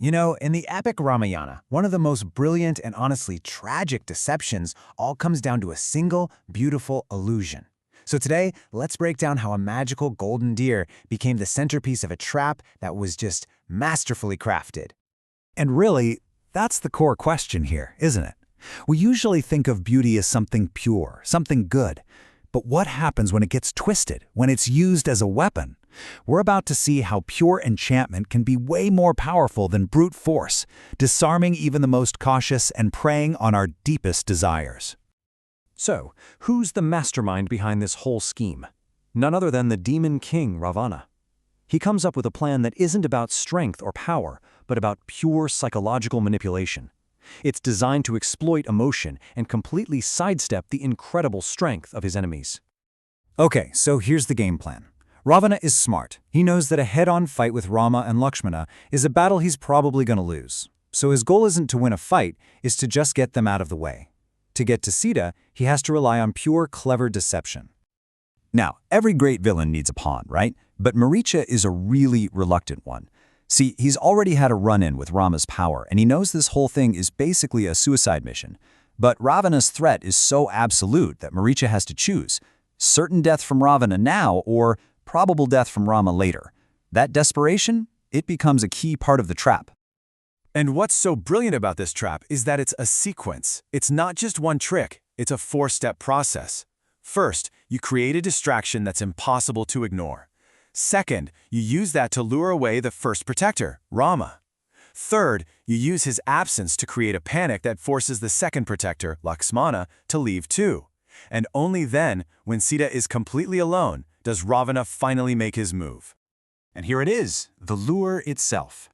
You know, in the epic Ramayana, one of the most brilliant and honestly tragic deceptions all comes down to a single, beautiful illusion. So today, let's break down how a magical golden deer became the centerpiece of a trap that was just masterfully crafted. And really, that's the core question here, isn't it? We usually think of beauty as something pure, something good. But what happens when it gets twisted, when it's used as a weapon? We're about to see how pure enchantment can be way more powerful than brute force, disarming even the most cautious and preying on our deepest desires. So, who's the mastermind behind this whole scheme? None other than the demon king Ravana. He comes up with a plan that isn't about strength or power, but about pure psychological manipulation. It's designed to exploit emotion and completely sidestep the incredible strength of his enemies. Okay, so here's the game plan. Ravana is smart. He knows that a head-on fight with Rama and Lakshmana is a battle he's probably going to lose. So his goal isn't to win a fight, is to just get them out of the way. To get to Sita, he has to rely on pure, clever deception. Now, every great villain needs a pawn, right? But Maricha is a really reluctant one. See, he's already had a run-in with Rama's power, and he knows this whole thing is basically a suicide mission. But Ravana's threat is so absolute that Maricha has to choose certain death from Ravana now or probable death from Rama later. That desperation, it becomes a key part of the trap. And what's so brilliant about this trap is that it's a sequence. It's not just one trick, it's a four-step process. First, you create a distraction that's impossible to ignore. Second, you use that to lure away the first protector, Rama. Third, you use his absence to create a panic that forces the second protector, Lakshmana, to leave too. And only then, when Sita is completely alone, does Ravana finally make his move. And here it is, the lure itself.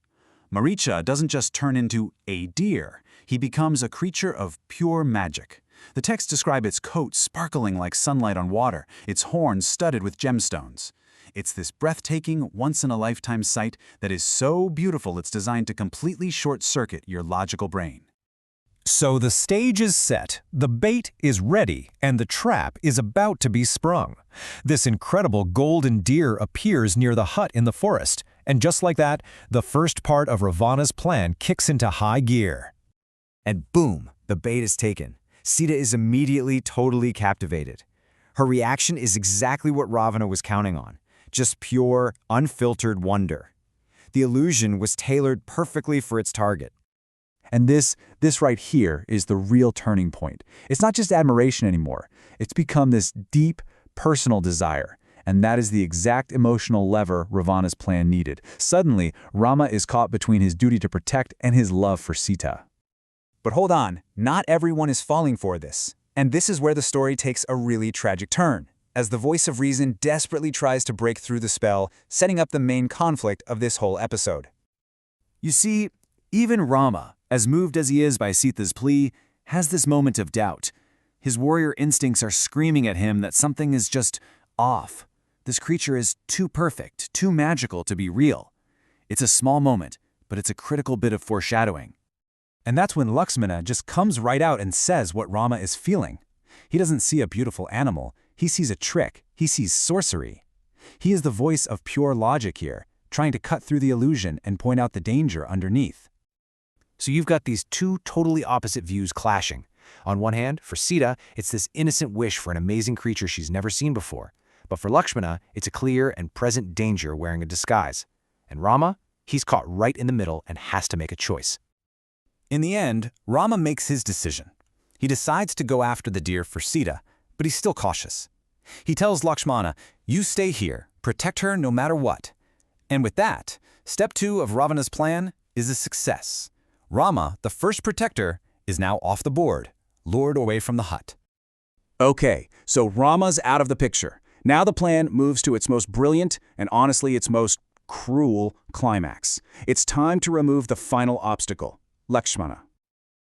Maricha doesn't just turn into a deer, he becomes a creature of pure magic. The texts describe its coat sparkling like sunlight on water, its horns studded with gemstones. It's this breathtaking, once-in-a-lifetime sight that is so beautiful it's designed to completely short-circuit your logical brain. So the stage is set, the bait is ready, and the trap is about to be sprung. This incredible golden deer appears near the hut in the forest, and just like that, the first part of Ravana's plan kicks into high gear. And boom, the bait is taken. Sita is immediately totally captivated. Her reaction is exactly what Ravana was counting on. Just pure, unfiltered wonder. The illusion was tailored perfectly for its target. And this right here is the real turning point. It's not just admiration anymore. It's become this deep, personal desire. And that is the exact emotional lever Ravana's plan needed. Suddenly, Rama is caught between his duty to protect and his love for Sita. But hold on, not everyone is falling for this. And this is where the story takes a really tragic turn, as the voice of reason desperately tries to break through the spell, setting up the main conflict of this whole episode. You see, even Rama, as moved as he is by Sita's plea, has this moment of doubt. His warrior instincts are screaming at him that something is just off. This creature is too perfect, too magical to be real. It's a small moment, but it's a critical bit of foreshadowing. And that's when Lakshmana just comes right out and says what Rama is feeling. He doesn't see a beautiful animal, he sees a trick, he sees sorcery. He is the voice of pure logic here, trying to cut through the illusion and point out the danger underneath. So you've got these two totally opposite views clashing. On one hand, for Sita, it's this innocent wish for an amazing creature she's never seen before. But for Lakshmana, it's a clear and present danger wearing a disguise. And Rama, he's caught right in the middle and has to make a choice. In the end, Rama makes his decision. He decides to go after the deer for Sita, but he's still cautious. He tells Lakshmana, "You stay here, protect her no matter what." And with that, step 2 of Ravana's plan is a success. Rama, the first protector, is now off the board, lured away from the hut. Okay, so Rama's out of the picture. Now the plan moves to its most brilliant and honestly its most cruel climax. It's time to remove the final obstacle, Lakshmana.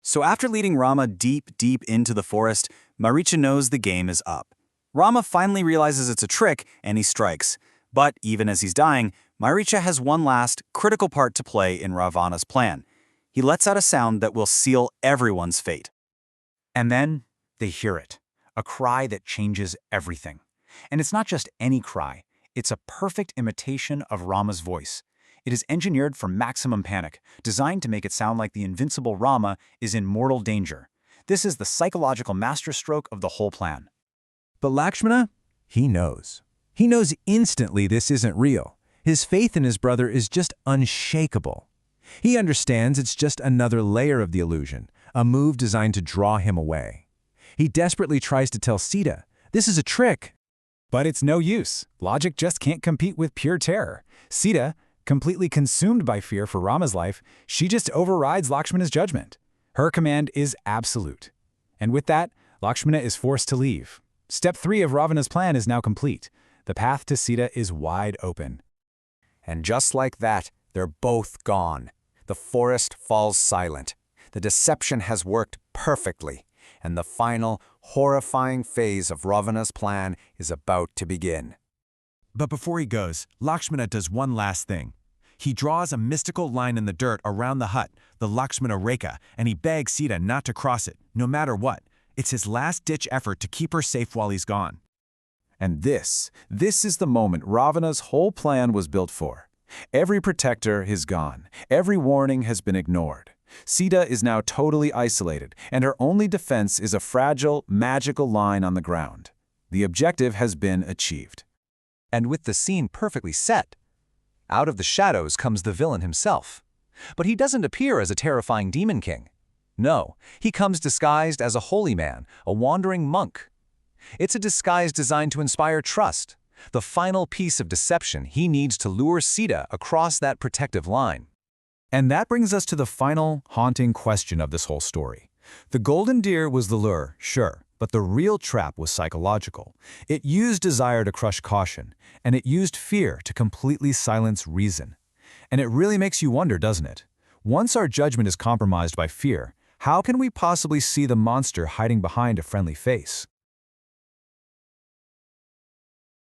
So after leading Rama deep into the forest, Maricha knows the game is up. Rama finally realizes it's a trick and he strikes. But even as he's dying, Maricha has one last, critical part to play in Ravana's plan. He lets out a sound that will seal everyone's fate. And then they hear it, a cry that changes everything. And it's not just any cry, it's a perfect imitation of Rama's voice. It is engineered for maximum panic, designed to make it sound like the invincible Rama is in mortal danger. This is the psychological masterstroke of the whole plan. But Lakshmana? He knows. He knows instantly this isn't real. His faith in his brother is just unshakable. He understands it's just another layer of the illusion, a move designed to draw him away. He desperately tries to tell Sita, this is a trick. But it's no use. Logic just can't compete with pure terror. Sita, completely consumed by fear for Rama's life, she just overrides Lakshmana's judgment. Her command is absolute. And with that, Lakshmana is forced to leave. Step 3 of Ravana's plan is now complete. The path to Sita is wide open. And just like that, they're both gone. The forest falls silent. The deception has worked perfectly, and the final, horrifying phase of Ravana's plan is about to begin. But before he goes, Lakshmana does one last thing. He draws a mystical line in the dirt around the hut, the Lakshmana Rekha, and he begs Sita not to cross it, no matter what. It's his last-ditch effort to keep her safe while he's gone. And this is the moment Ravana's whole plan was built for. Every protector is gone. Every warning has been ignored. Sita is now totally isolated, and her only defense is a fragile, magical line on the ground. The objective has been achieved. And with the scene perfectly set, out of the shadows comes the villain himself. But he doesn't appear as a terrifying demon king. No, he comes disguised as a holy man, a wandering monk. It's a disguise designed to inspire trust, the final piece of deception he needs to lure Sita across that protective line. And that brings us to the final, haunting question of this whole story. The golden deer was the lure, sure, but the real trap was psychological. It used desire to crush caution, and it used fear to completely silence reason. And it really makes you wonder, doesn't it? Once our judgment is compromised by fear, how can we possibly see the monster hiding behind a friendly face?